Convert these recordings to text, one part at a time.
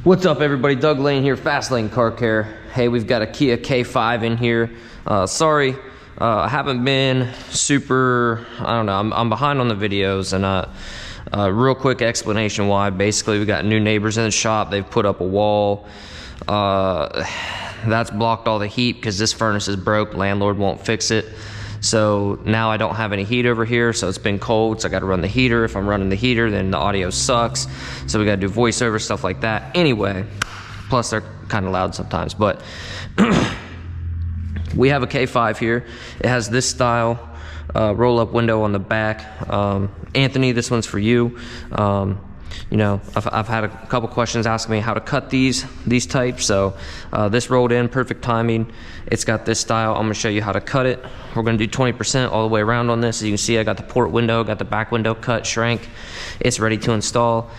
What's up everybody, Doug Lane here, Fast Lane Car Care. Hey, we've got a Kia K5 in here. Sorry, I haven't been super, I don't know, I'm behind on the videos, and real quick explanation why. Basically, we got new neighbors in the shop. They've put up a wall. That's blocked all the heat because this furnace is broke. Landlord won't fix it. So now I don't have any heat over here, so it's been cold, so I gotta run the heater. If I'm running the heater, then the audio sucks. So we gotta do voiceover, stuff like that. Anyway, plus they're kind of loud sometimes, but we have a K5 here. It has this style roll-up window on the back. Anthony, this one's for you. You know, I've had a couple questions asking me how to cut these types, so this rolled in, perfect timing. It's got this style. I'm gonna show you how to cut it. We're gonna do 20% all the way around on this. As you can see, I got the port window, got the back window cut, shrank. It's ready to install.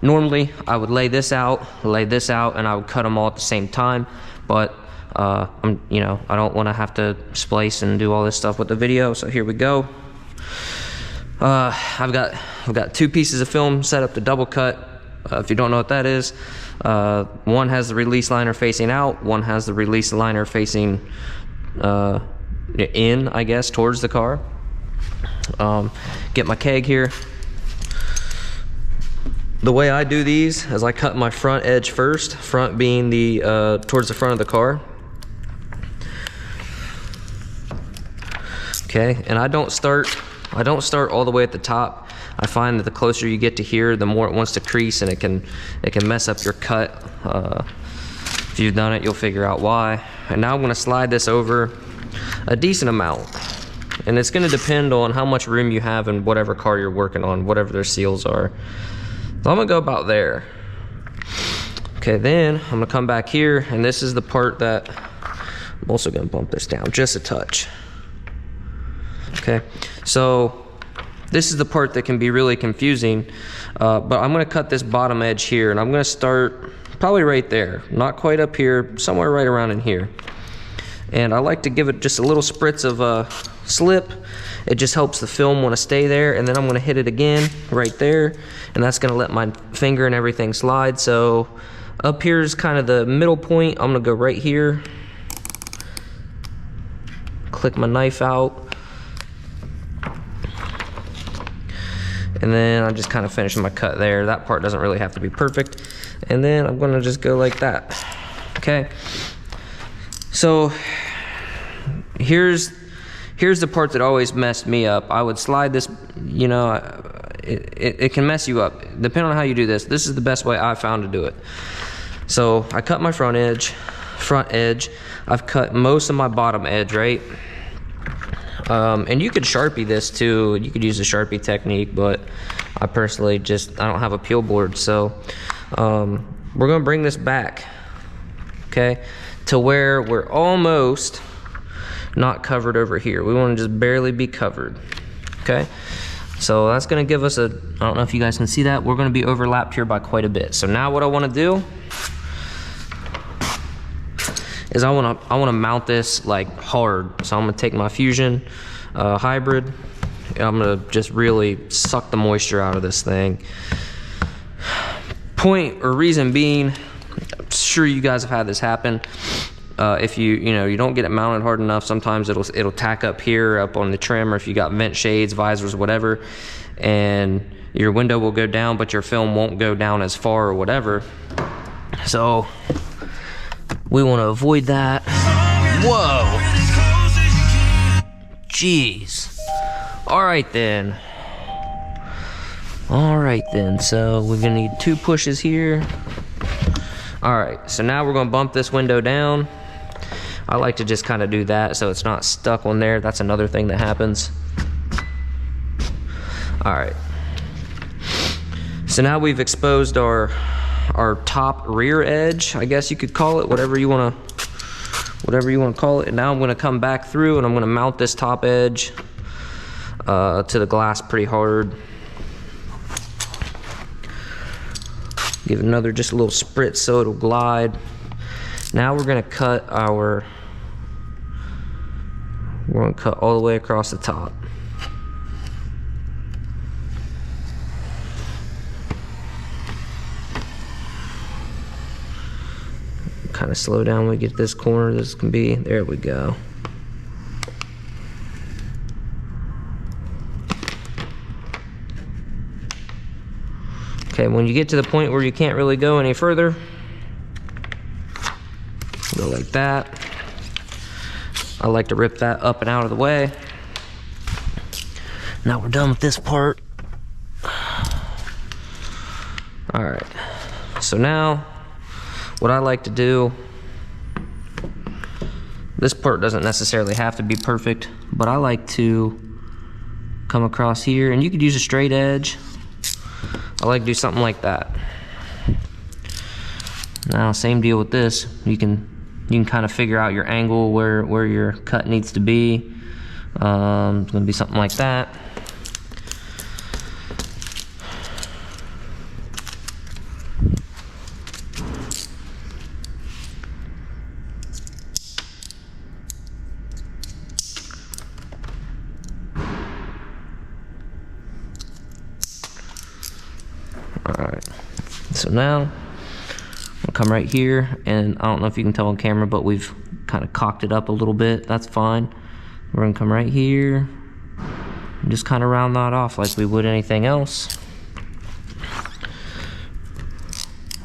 Normally, I would lay this out, and I would cut them all at the same time, but you know, I don't wanna have to splice and do all this stuff with the video, so here we go. I've got two pieces of film set up to double cut. If you don't know what that is, one has the release liner facing out, one has the release liner facing in, I guess, towards the car. Get my keg here. The way I do these is I cut my front edge first, front being the towards the front of the car. Okay, and I don't start all the way at the top. I find that the closer you get to here, the more it wants to crease, and it can mess up your cut. If you've done it, you'll figure out why. And now I'm gonna slide this over a decent amount. And it's gonna depend on how much room you have in whatever car you're working on, whatever their seals are. So I'm gonna go about there. Okay, then I'm gonna come back here, and this is the part that I'm also gonna bump this down just a touch. Okay, so this is the part that can be really confusing, but I'm gonna cut this bottom edge here, and I'm gonna start probably right there, not quite up here, somewhere right around in here. And I like to give it just a little spritz of slip. It just helps the film wanna stay there, and then I'm gonna hit it again right there, and that's gonna let my finger and everything slide. So up here is kind of the middle point. I'm gonna go right here, click my knife out, and then I'm just kind of finishing my cut there. That part doesn't really have to be perfect. And then I'm gonna just go like that, okay? So here's the part that always messed me up. I would slide this, you know, it can mess you up. Depending on how you do this, this is the best way I found to do it. So I cut my front edge. I've cut most of my bottom edge, right? And you could Sharpie this too. You could use the Sharpie technique, but I personally I don't have a peel board. So we're gonna bring this back, okay, to where we're almost not covered over here. We wanna just barely be covered, okay? So that's gonna give us I don't know if you guys can see that, we're gonna be overlapped here by quite a bit. So now what I wanna do is I wanna mount this like hard. So I'm gonna take my Fusion hybrid, and I'm gonna just really suck the moisture out of this thing. Point or reason being, I'm sure you guys have had this happen. If you don't get it mounted hard enough, sometimes it'll tack up here, up on the trim, or if you got vent shades, visors, whatever, and your window will go down, but your film won't go down as far or whatever. So we want to avoid that. Whoa! Jeez. Alright then. So we're gonna need 2 pushes here. All right, so now we're gonna bump this window down. I like to just kind of do that so it's not stuck on there. That's another thing that happens. All right. So now we've exposed our top rear edge, I guess you could call it, whatever you wanna call it. And now I'm gonna come back through and I'm gonna mount this top edge to the glass pretty hard. Give another just a little spritz so it'll glide. Now we're gonna cut all the way across the top. Kind of slow down when we get this corner. This can be, there we go. Okay, when you get to the point where you can't really go any further, go like that. I like to rip that up and out of the way. Now we're done with this part. All right, so now what I like to do, this part doesn't necessarily have to be perfect, but I like to come across here, and you could use a straight edge. I like to do something like that. Now, same deal with this. You can kind of figure out your angle where your cut needs to be. It's gonna be something like that. Alright, so now we'll come right here, and I don't know if you can tell on camera, but we've kind of cocked it up a little bit. That's fine. We're gonna come right here and just kind of round that off like we would anything else.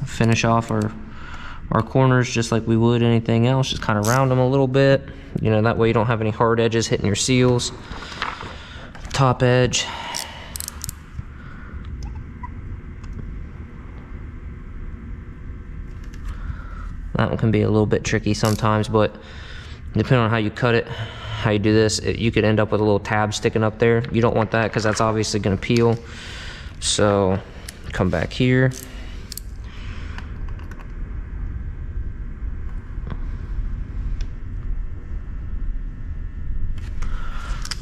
Finish off our corners just like we would anything else. Just kind of round them a little bit. You know, that way you don't have any hard edges hitting your seals. Top edge. That one can be a little bit tricky sometimes, but depending on how you cut it, how you do this, you could end up with a little tab sticking up there. You don't want that because that's obviously going to peel. So come back here.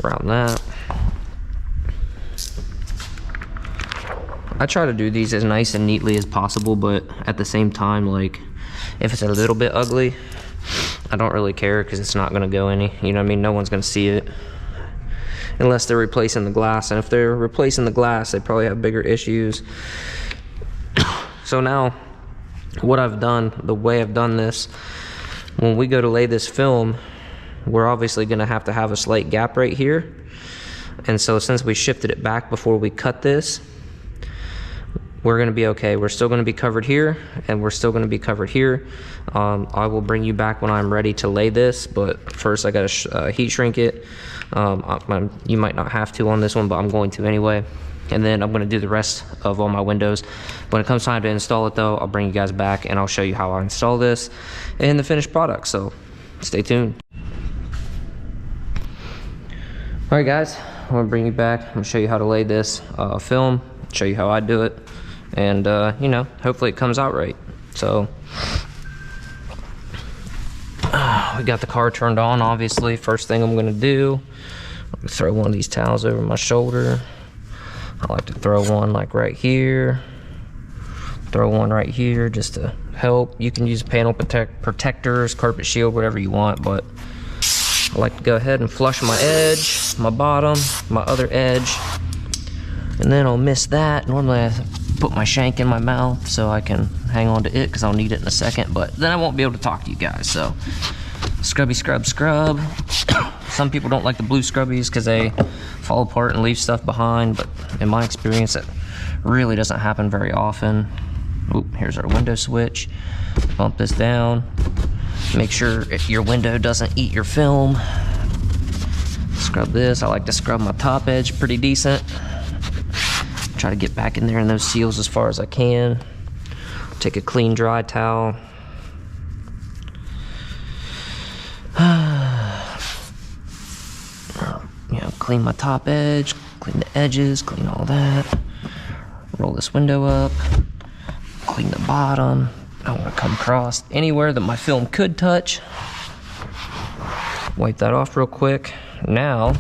Around that. I try to do these as nice and neatly as possible, but at the same time, like, if it's a little bit ugly, I don't really care because it's not going to go any. You know what I mean? No one's going to see it unless they're replacing the glass. And if they're replacing the glass, they probably have bigger issues. So now, what I've done, the way I've done this, when we go to lay this film, we're obviously going to have a slight gap right here. And so since we shifted it back before we cut this, we're going to be okay. We're still going to be covered here, and we're still going to be covered here. I will bring you back when I'm ready to lay this, but first I got to heat shrink it. You might not have to on this one, but I'm going to anyway. And then I'm going to do the rest of all my windows. When it comes time to install it though, I'll bring you guys back and I'll show you how I install this and the finished product. So stay tuned. All right guys, I'm going to bring you back. I'm going to show you how to lay this film, show you how I do it. And you know, hopefully it comes out right. So we got the car turned on. Obviously, first thing I'm gonna do, I'm gonna throw one of these towels over my shoulder. I like to throw one like right here, throw one right here just to help. You can use panel protectors, carpet shield, whatever you want, but I like to go ahead and flush my edge, my bottom, my other edge, and then I'll miss that. Normally I put my shank in my mouth so I can hang on to it because I'll need it in a second, but then I won't be able to talk to you guys. So scrubby scrub scrub. Some people don't like the blue scrubbies because they fall apart and leave stuff behind, but in my experience it really doesn't happen very often. Oop, here's our window switch. Bump this down. Make sure your window doesn't eat your film. Scrub this. I like to scrub my top edge pretty decent. Try to get back in there in those seals as far as I can. Take a clean dry towel. You know, clean my top edge, clean the edges, clean all that. Roll this window up, clean the bottom. I want to come across anywhere that my film could touch. Wipe that off real quick. Now,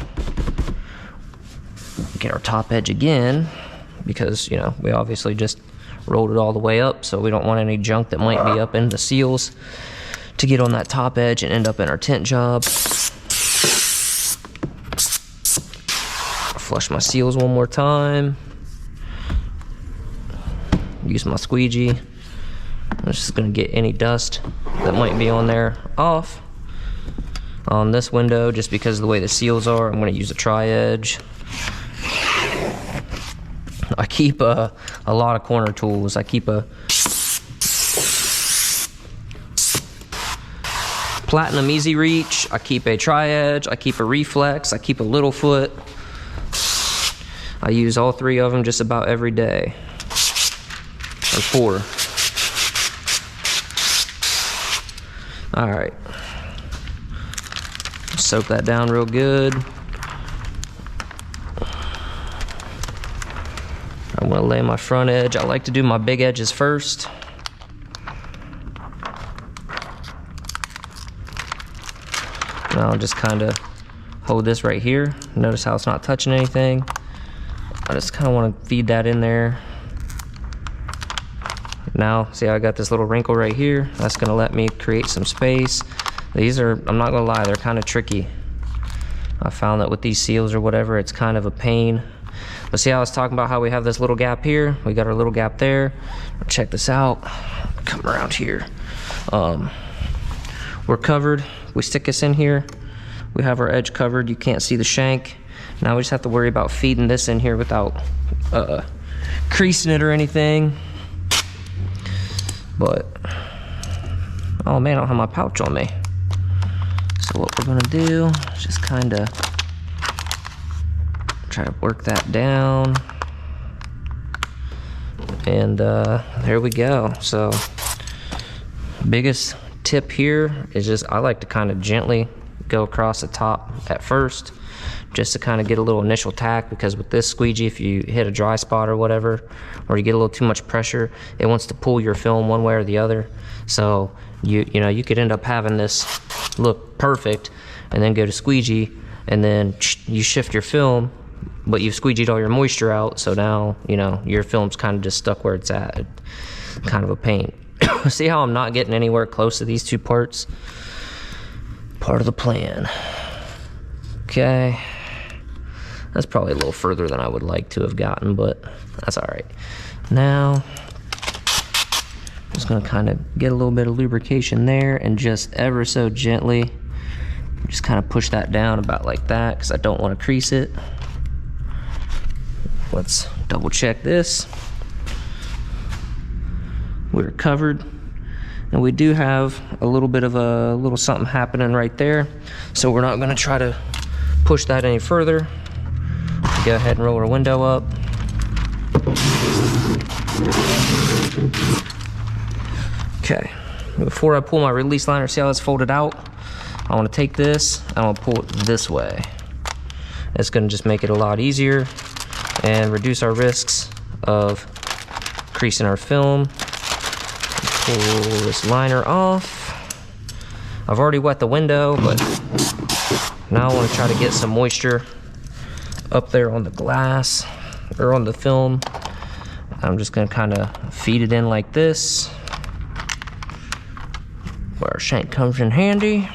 get our top edge again, because, you know, we obviously just rolled it all the way up, so we don't want any junk that might be up in the seals to get on that top edge and end up in our tint job. Flush my seals one more time. Use my squeegee. I'm just gonna get any dust that might be on there off. On this window, just because of the way the seals are, I'm gonna use a tri-edge. I keep a lot of corner tools. I keep a Platinum Easy Reach, I keep a tri-edge, I keep a reflex, I keep a little foot. I use all three of them just about every day. Or four. All right. Soak that down real good. I'm gonna lay my front edge. I like to do my big edges first. Now I'll just kind of hold this right here. Notice how it's not touching anything. I just kind of want to feed that in there. Now, see how I got this little wrinkle right here? That's gonna let me create some space. These are, I'm not gonna lie, they're kind of tricky. I found that with these seals or whatever, it's kind of a pain. But see how I was talking about how we have this little gap here? We got our little gap there. Check this out. Come around here. We're covered. We stick this in here. We have our edge covered. You can't see the shank. Now we just have to worry about feeding this in here without creasing it or anything. But, oh man, I don't have my pouch on me. So what we're gonna do is just kind of try to work that down. And there we go. So, biggest tip here is just, I like to kind of gently go across the top at first, just to kind of get a little initial tack, because with this squeegee, if you hit a dry spot or whatever, or you get a little too much pressure, it wants to pull your film one way or the other. So you know, you could end up having this look perfect and then go to squeegee and then you shift your film, but you've squeegeed all your moisture out, so now, you know, your film's kind of just stuck where it's at. Kind of a pain. See how I'm not getting anywhere close to these two parts? Part of the plan. Okay. That's probably a little further than I would like to have gotten, but that's all right. Now, I'm just gonna kind of get a little bit of lubrication there and just ever so gently, just kind of push that down about like that, because I don't want to crease it. Let's double check this. We're covered, and we do have a little bit of a little something happening right there, so we're not going to try to push that any further. Go ahead and roll our window up. Okay, before I pull my release liner, see how it's folded out? I want to take this, I want to pull it this way. It's going to just make it a lot easier and reduce our risks of creasing our film. Pull this liner off. I've already wet the window, but now I want to try to get some moisture up there on the glass or on the film. I'm just going to kind of feed it in like this, where our shank comes in handy.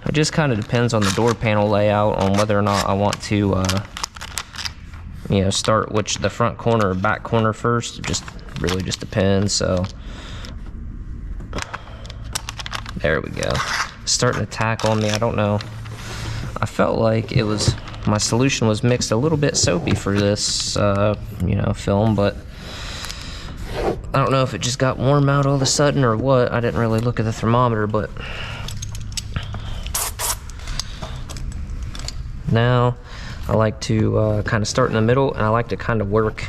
It just kind of depends on the door panel layout on whether or not I want to, you know, start the front corner or back corner first. It just really just depends. So there we go. Starting to tack on me. I don't know. I felt like it was, my solution was mixed a little bit soapy for this, you know, film, but I don't know if it just got warm out all of a sudden or what. I didn't really look at the thermometer, but Now I like to kind of start in the middle, and I like to kind of work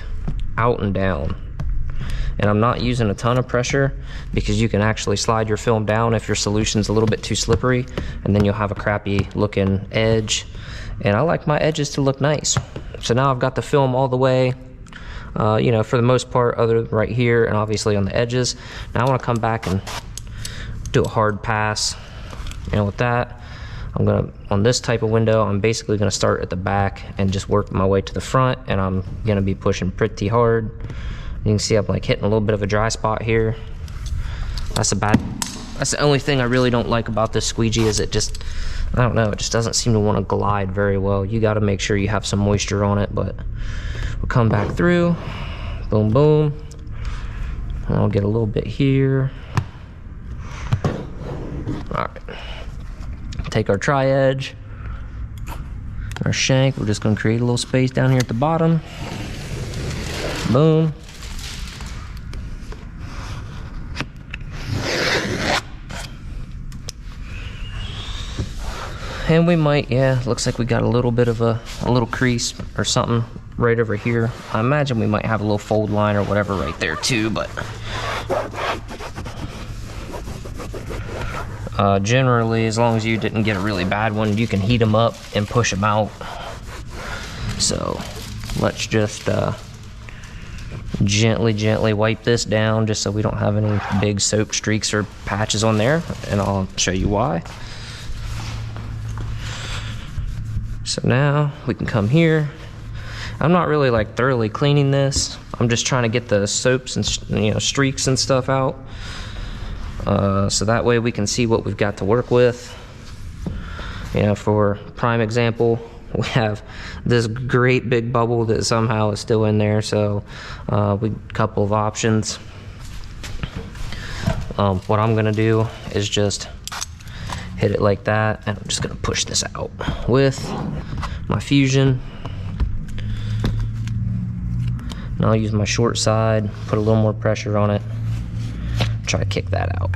out and down. And I'm not using a ton of pressure because you can actually slide your film down if your solution's a little bit too slippery, and then you'll have a crappy looking edge. And I like my edges to look nice. So now I've got the film all the way, you know, for the most part, other than right here and obviously on the edges. Now I want to come back and do a hard pass. And with that, I'm gonna, on this type of window, I'm basically gonna start at the back and just work my way to the front, and I'm gonna be pushing pretty hard. You can see I'm like hitting a little bit of a dry spot here. That's the only thing I really don't like about this squeegee is it just, I don't know, it just doesn't seem to want to glide very well. You got to make sure you have some moisture on it, but we'll come back through, boom, boom. And I'll get a little bit here. All right, take our tri-edge, our shank, we're just going to create a little space down here at the bottom. Boom. And we might, yeah, looks like we got a little bit of a little crease or something right over here. I imagine we might have a little fold line or whatever right there too, but generally, as long as you didn't get a really bad one, you can heat them up and push them out. So let's just gently wipe this down just so we don't have any big soap streaks or patches on there, and I'll show you why. So now we can come here. I'm not really like thoroughly cleaning this. I'm just trying to get the soaps and, you know, streaks and stuff out. So that way we can see what we've got to work with. You know, for prime example, we have this great big bubble that somehow is still in there. So we couple of options. What I'm gonna do is just hit it like that, and I'm just gonna push this out with my Fusion. And I'll use my short side, put a little more pressure on it, try to kick that out.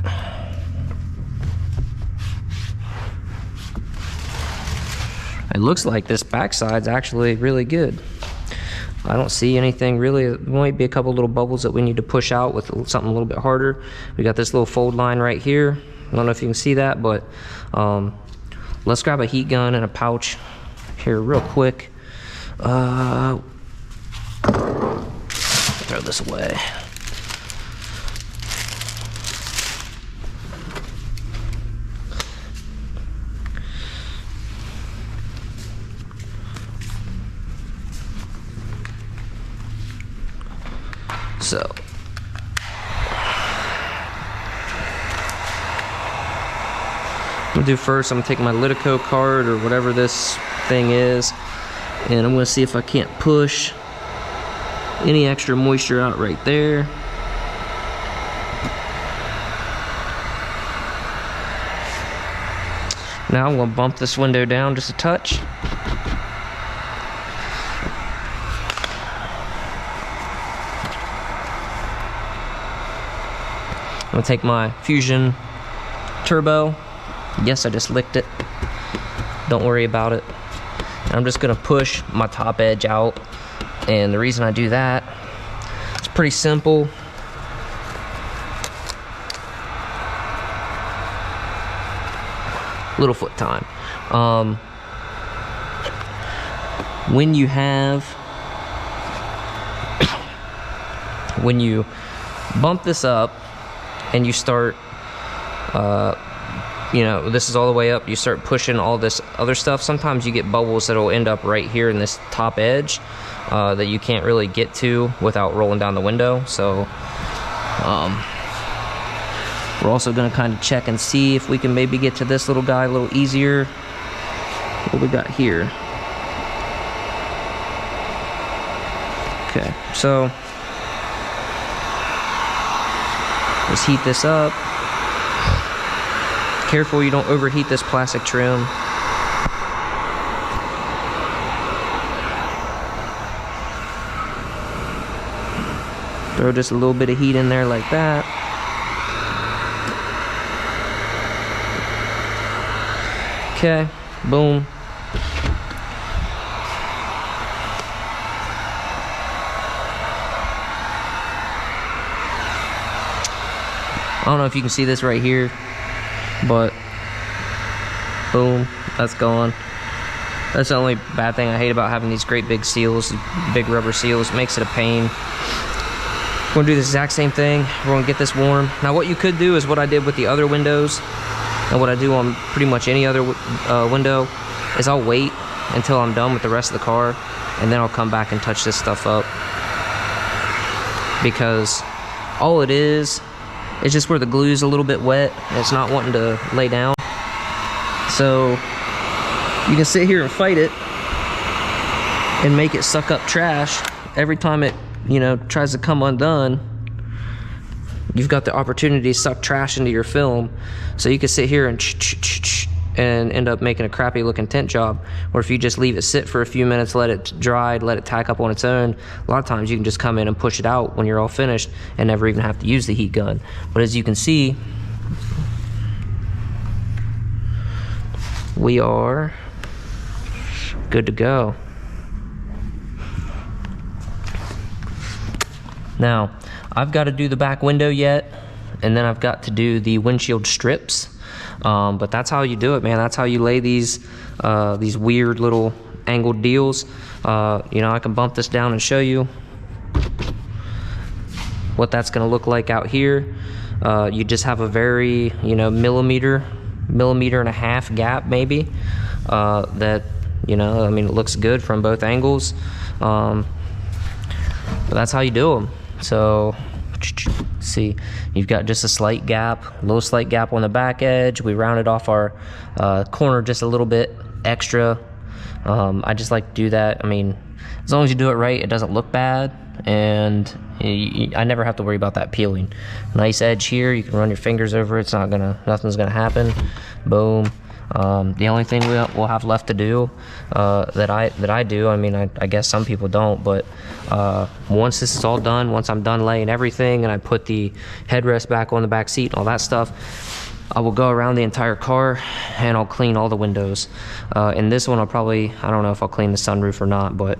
It looks like this backside's actually really good. I don't see anything really. There might be a couple little bubbles that we need to push out with something a little bit harder. We got this little fold line right here. I don't know if you can see that, but let's grab a heat gun and a pouch here real quick. Throw this away. So I'm gonna do first, I'm gonna take my Litico card or whatever this thing is, and I'm gonna see if I can't push any extra moisture out right there. Now I'm gonna bump this window down just a touch. I'm gonna take my Fusion Turbo. Yes, I just licked it. Don't worry about it. I'm just gonna push my top edge out. And the reason I do that, it's pretty simple. Little foot time. When you bump this up and you start, you know, this is all the way up, you start pushing all this other stuff, sometimes you get bubbles that'll end up right here in this top edge that you can't really get to without rolling down the window. So we're also going to kind of check and see if we can maybe get to this little guy a little easier. What we got here? Okay, so let's heat this up. Careful you don't overheat this plastic trim. Throw just a little bit of heat in there like that. Okay, boom. don't know if you can see this right here, but boom, that's gone. That's the only bad thing I hate about having these great big seals, big rubber seals. It makes it a pain. We're gonna do the exact same thing. We're gonna get this warm. Now what you could do is what I did with the other windows, and what I do on pretty much any other window, is I'll wait until I'm done with the rest of the car, and then I'll come back and touch this stuff up. Because all it is just where the glue's a little bit wet, and it's not wanting to lay down. So you can sit here and fight it and make it suck up trash. Every time it, you know, tries to come undone, you've got the opportunity to suck trash into your film. So you can sit here and end up making a crappy looking tint job. Or if you just leave it sit for a few minutes, let it dry, let it tack up on its own, a lot of times you can just come in and push it out when you're all finished and never even have to use the heat gun. But as you can see, we are good to go. Now, I've got to do the back window yet, and then I've got to do the windshield strips. But that's how you do it, man. That's how you lay these weird little angled deals. You know, I can bump this down and show you what that's going to look like out here. You just have a very, you know, millimeter and a half gap maybe, that, you know, I mean, it looks good from both angles. But that's how you do them. So see, you've got just a slight gap, a little slight gap on the back edge. We rounded off our corner just a little bit extra. I just like to do that. I mean, as long as you do it right, it doesn't look bad, and I never have to worry about that peeling. Nice edge here, you can run your fingers over it. Nothing's gonna happen. Boom. The only thing we'll have left to do, that I do, I mean, I guess some people don't, but once this is all done, once I'm done laying everything and I put the headrest back on the back seat and all that stuff, I will go around the entire car and I'll clean all the windows. In this one, I don't know if I'll clean the sunroof or not, but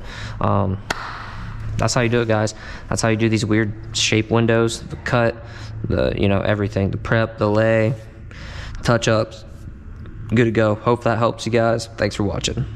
that's how you do it, guys. That's how you do these weird shape windows, the cut, you know, everything, the prep, the lay, touch-ups. Good to go. Hope that helps you guys. Thanks for watching.